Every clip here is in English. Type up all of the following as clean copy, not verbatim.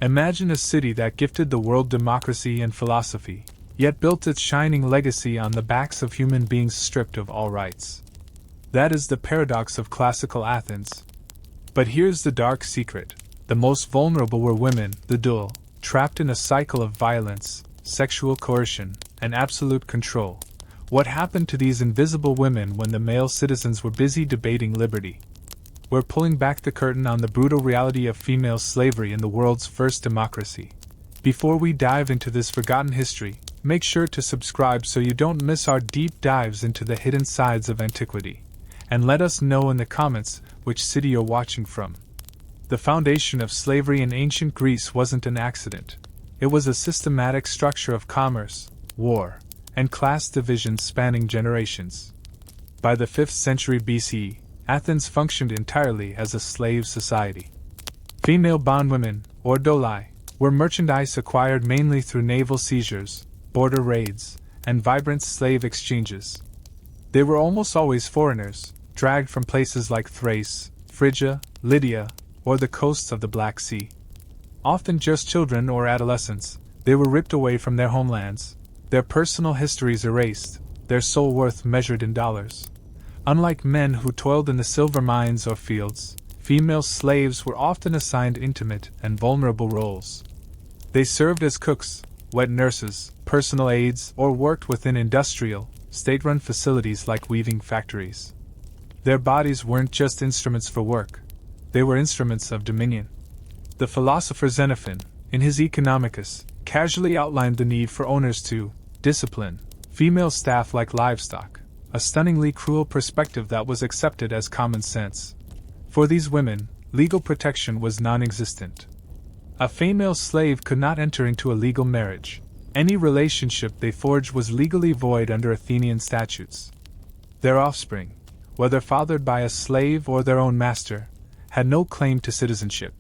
Imagine a city that gifted the world democracy and philosophy, yet built its shining legacy on the backs of human beings stripped of all rights. That is the paradox of classical Athens. But here's the dark secret. The most vulnerable were women, the dual, trapped in a cycle of violence, sexual coercion, and absolute control. What happened to these invisible women when the male citizens were busy debating liberty? We're pulling back the curtain on the brutal reality of female slavery in the world's first democracy. Before we dive into this forgotten history, make sure to subscribe so you don't miss our deep dives into the hidden sides of antiquity. And let us know in the comments which city you're watching from. The foundation of slavery in ancient Greece wasn't an accident. It was a systematic structure of commerce, war, and class division spanning generations. By the 5th century BCE, Athens functioned entirely as a slave society. Female bondwomen, or doli, were merchandise acquired mainly through naval seizures, border raids, and vibrant slave exchanges. They were almost always foreigners, dragged from places like Thrace, Phrygia, Lydia, or the coasts of the Black Sea. Often just children or adolescents, they were ripped away from their homelands, their personal histories erased, their sole worth measured in dollars. Unlike men who toiled in the silver mines or fields, female slaves were often assigned intimate and vulnerable roles. They served as cooks, wet nurses, personal aides, or worked within industrial, state-run facilities like weaving factories. Their bodies weren't just instruments for work, they were instruments of dominion. The philosopher Xenophon, in his Economicus, casually outlined the need for owners to discipline female staff like livestock, a stunningly cruel perspective that was accepted as common sense. For these women, legal protection was non-existent. A female slave could not enter into a legal marriage. Any relationship they forged was legally void under Athenian statutes. Their offspring, whether fathered by a slave or their own master, had no claim to citizenship.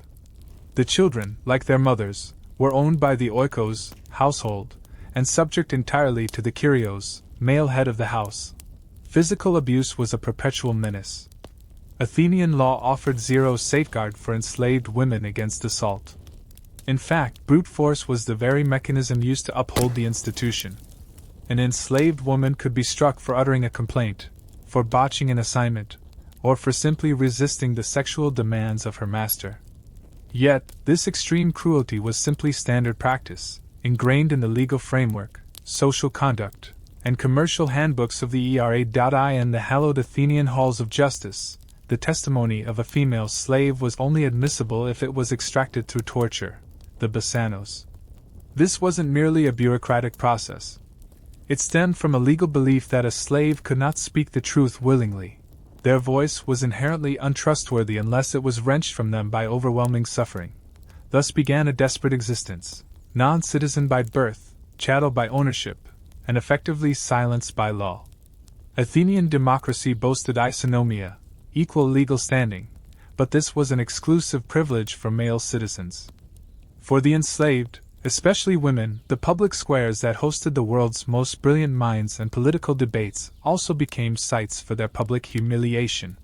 The children, like their mothers, were owned by the oikos, household, and subject entirely to the kyrios, male head of the house. Physical abuse was a perpetual menace. Athenian law offered zero safeguard for enslaved women against assault. In fact, brute force was the very mechanism used to uphold the institution. An enslaved woman could be struck for uttering a complaint, for botching an assignment, or for simply resisting the sexual demands of her master. Yet, this extreme cruelty was simply standard practice, ingrained in the legal framework, social conduct, and commercial handbooks of the ERA.I and the hallowed Athenian halls of justice. The testimony of a female slave was only admissible if it was extracted through torture, the basanos. This wasn't merely a bureaucratic process. It stemmed from a legal belief that a slave could not speak the truth willingly. Their voice was inherently untrustworthy unless it was wrenched from them by overwhelming suffering. Thus began a desperate existence, non-citizen by birth, chattel by ownership, and effectively silenced by law. Athenian democracy boasted isonomia, equal legal standing, but this was an exclusive privilege for male citizens. For the enslaved, especially women, the public squares that hosted the world's most brilliant minds and political debates also became sites for their public humiliation.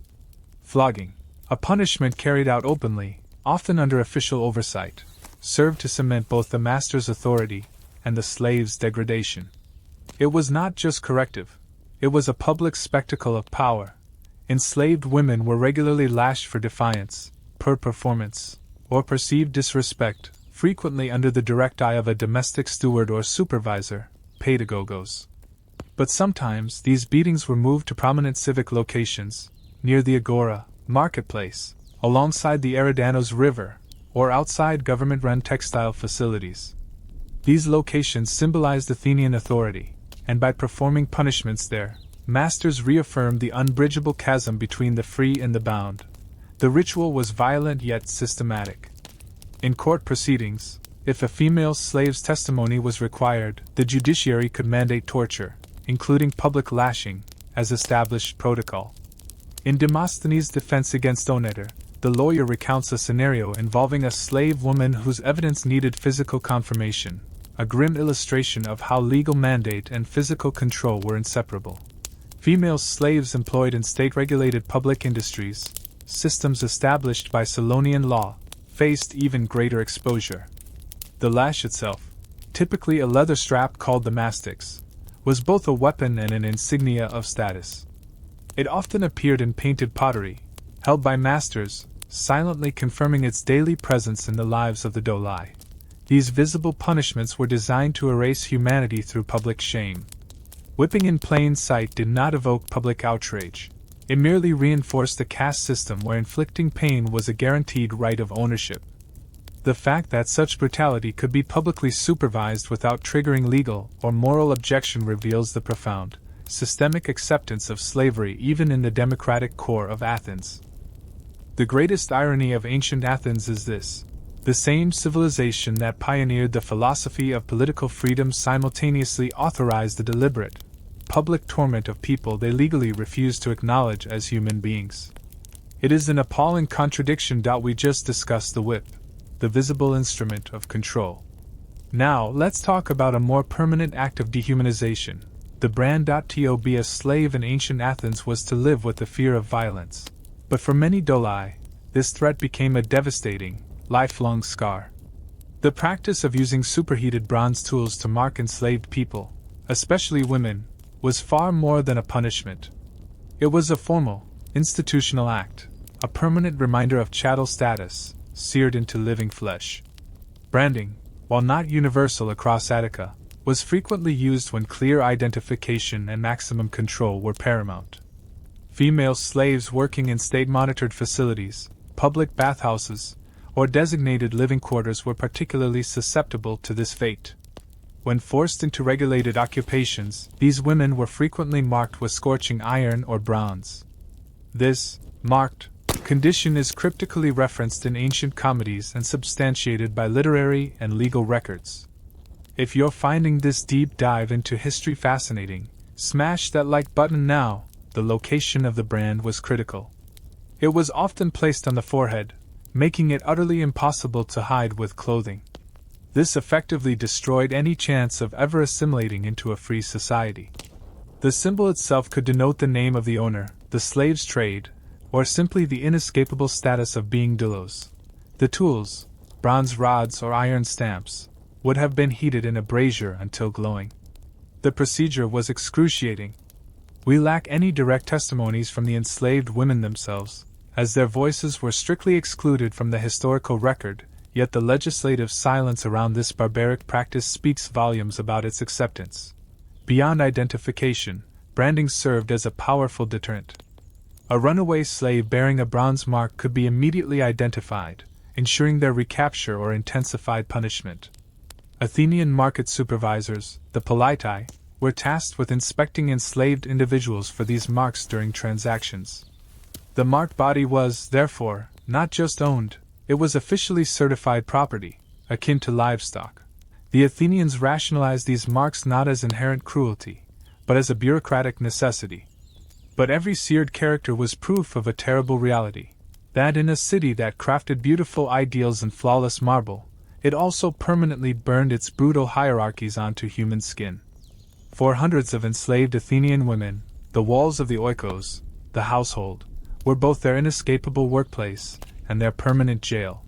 Flogging, a punishment carried out openly, often under official oversight, served to cement both the master's authority and the slave's degradation. It was not just corrective, it was a public spectacle of power. Enslaved women were regularly lashed for defiance, poor performance, or perceived disrespect, frequently under the direct eye of a domestic steward or supervisor, pedagogos. But sometimes these beatings were moved to prominent civic locations, near the agora, marketplace, alongside the Eridanos River, or outside government-run textile facilities. These locations symbolized Athenian authority, and by performing punishments there, masters reaffirmed the unbridgeable chasm between the free and the bound. The ritual was violent yet systematic. In court proceedings, if a female slave's testimony was required, the judiciary could mandate torture, including public lashing, as established protocol. In Demosthenes' defense against Oneter, the lawyer recounts a scenario involving a slave woman whose evidence needed physical confirmation, a grim illustration of how legal mandate and physical control were inseparable. Female slaves employed in state-regulated public industries, systems established by Solonian law, faced even greater exposure. The lash itself, typically a leather strap called the mastix, was both a weapon and an insignia of status. It often appeared in painted pottery, held by masters, silently confirming its daily presence in the lives of the dolai. These visible punishments were designed to erase humanity through public shame. Whipping in plain sight did not evoke public outrage. It merely reinforced a caste system where inflicting pain was a guaranteed right of ownership. The fact that such brutality could be publicly supervised without triggering legal or moral objection reveals the profound, systemic acceptance of slavery even in the democratic core of Athens. The greatest irony of ancient Athens is this: the same civilization that pioneered the philosophy of political freedom simultaneously authorized the deliberate, public torment of people they legally refused to acknowledge as human beings. It is an appalling contradiction. We just discussed the whip, the visible instrument of control. Now, let's talk about a more permanent act of dehumanization. The brand. To be a slave in ancient Athens was to live with the fear of violence. But for many dolai, this threat became a devastating, lifelong scar. The practice of using superheated bronze tools to mark enslaved people, especially women, was far more than a punishment. It was a formal, institutional act, a permanent reminder of chattel status, seared into living flesh. Branding, while not universal across Attica, was frequently used when clear identification and maximum control were paramount. Female slaves working in state-monitored facilities, public bathhouses, or designated living quarters were particularly susceptible to this fate. When forced into regulated occupations, these women were frequently marked with scorching iron or bronze. This marked condition is cryptically referenced in ancient comedies and substantiated by literary and legal records. If you're finding this deep dive into history fascinating, smash that like button now. The location of the brand was critical. It was often placed on the forehead, making it utterly impossible to hide with clothing. This effectively destroyed any chance of ever assimilating into a free society. The symbol itself could denote the name of the owner, the slave's trade, or simply the inescapable status of being doulos. The tools, bronze rods or iron stamps, would have been heated in a brazier until glowing. The procedure was excruciating. We lack any direct testimonies from the enslaved women themselves, as their voices were strictly excluded from the historical record, yet the legislative silence around this barbaric practice speaks volumes about its acceptance. Beyond identification, branding served as a powerful deterrent. A runaway slave bearing a bronze mark could be immediately identified, ensuring their recapture or intensified punishment. Athenian market supervisors, the politai, were tasked with inspecting enslaved individuals for these marks during transactions. The marked body was, therefore, not just owned, it was officially certified property, akin to livestock. The Athenians rationalized these marks not as inherent cruelty, but as a bureaucratic necessity. But every seared character was proof of a terrible reality, that in a city that crafted beautiful ideals in flawless marble, it also permanently burned its brutal hierarchies onto human skin. For hundreds of enslaved Athenian women, the walls of the oikos, the household, were both their inescapable workplace and their permanent jail.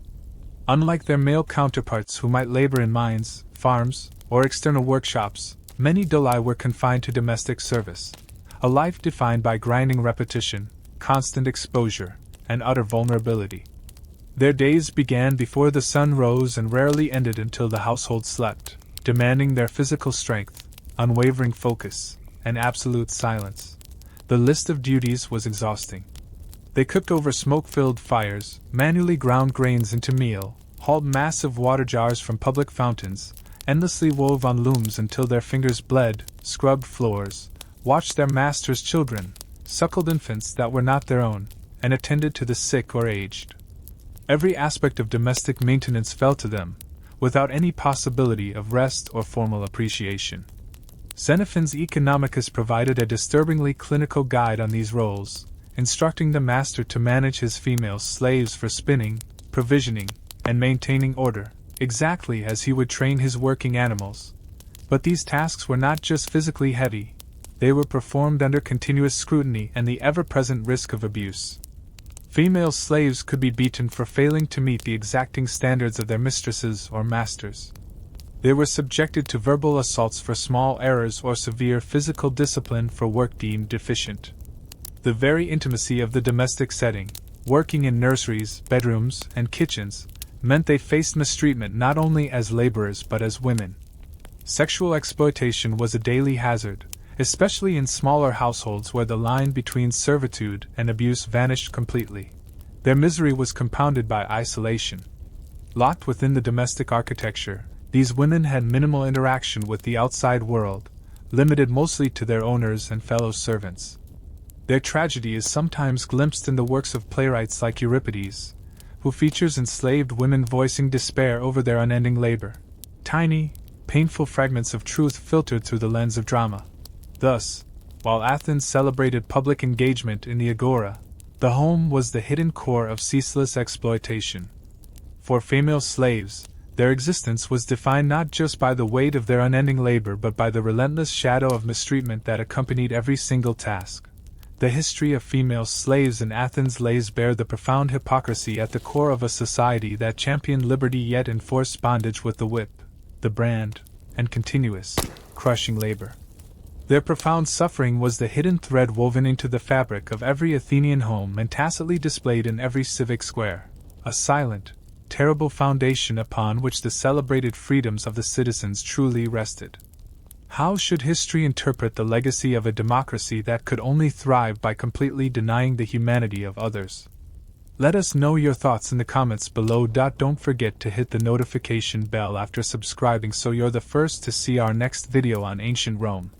Unlike their male counterparts who might labor in mines, farms, or external workshops, many dolai were confined to domestic service, a life defined by grinding repetition, constant exposure, and utter vulnerability. Their days began before the sun rose and rarely ended until the household slept, demanding their physical strength, unwavering focus, and absolute silence. The list of duties was exhausting. They cooked over smoke-filled fires, manually ground grains into meal, hauled massive water jars from public fountains, endlessly wove on looms until their fingers bled, scrubbed floors, watched their masters' children, suckled infants that were not their own, and attended to the sick or aged. Every aspect of domestic maintenance fell to them, without any possibility of rest or formal appreciation. Xenophon's Economicus provided a disturbingly clinical guide on these roles, instructing the master to manage his female slaves for spinning, provisioning, and maintaining order, exactly as he would train his working animals. But these tasks were not just physically heavy, they were performed under continuous scrutiny and the ever-present risk of abuse. Female slaves could be beaten for failing to meet the exacting standards of their mistresses or masters. They were subjected to verbal assaults for small errors or severe physical discipline for work deemed deficient. The very intimacy of the domestic setting, working in nurseries, bedrooms, and kitchens, meant they faced mistreatment not only as laborers but as women. Sexual exploitation was a daily hazard, especially in smaller households where the line between servitude and abuse vanished completely. Their misery was compounded by isolation. Locked within the domestic architecture, these women had minimal interaction with the outside world, limited mostly to their owners and fellow servants. Their tragedy is sometimes glimpsed in the works of playwrights like Euripides, who features enslaved women voicing despair over their unending labor. Tiny, painful fragments of truth filtered through the lens of drama. Thus, while Athens celebrated public engagement in the agora, the home was the hidden core of ceaseless exploitation. For female slaves, their existence was defined not just by the weight of their unending labor but by the relentless shadow of mistreatment that accompanied every single task. The history of female slaves in Athens lays bare the profound hypocrisy at the core of a society that championed liberty yet enforced bondage with the whip, the brand, and continuous, crushing labor. Their profound suffering was the hidden thread woven into the fabric of every Athenian home and tacitly displayed in every civic square, a silent, terrible foundation upon which the celebrated freedoms of the citizens truly rested. How should history interpret the legacy of a democracy that could only thrive by completely denying the humanity of others? Let us know your thoughts in the comments below. Don't forget to hit the notification bell after subscribing so you're the first to see our next video on ancient Rome.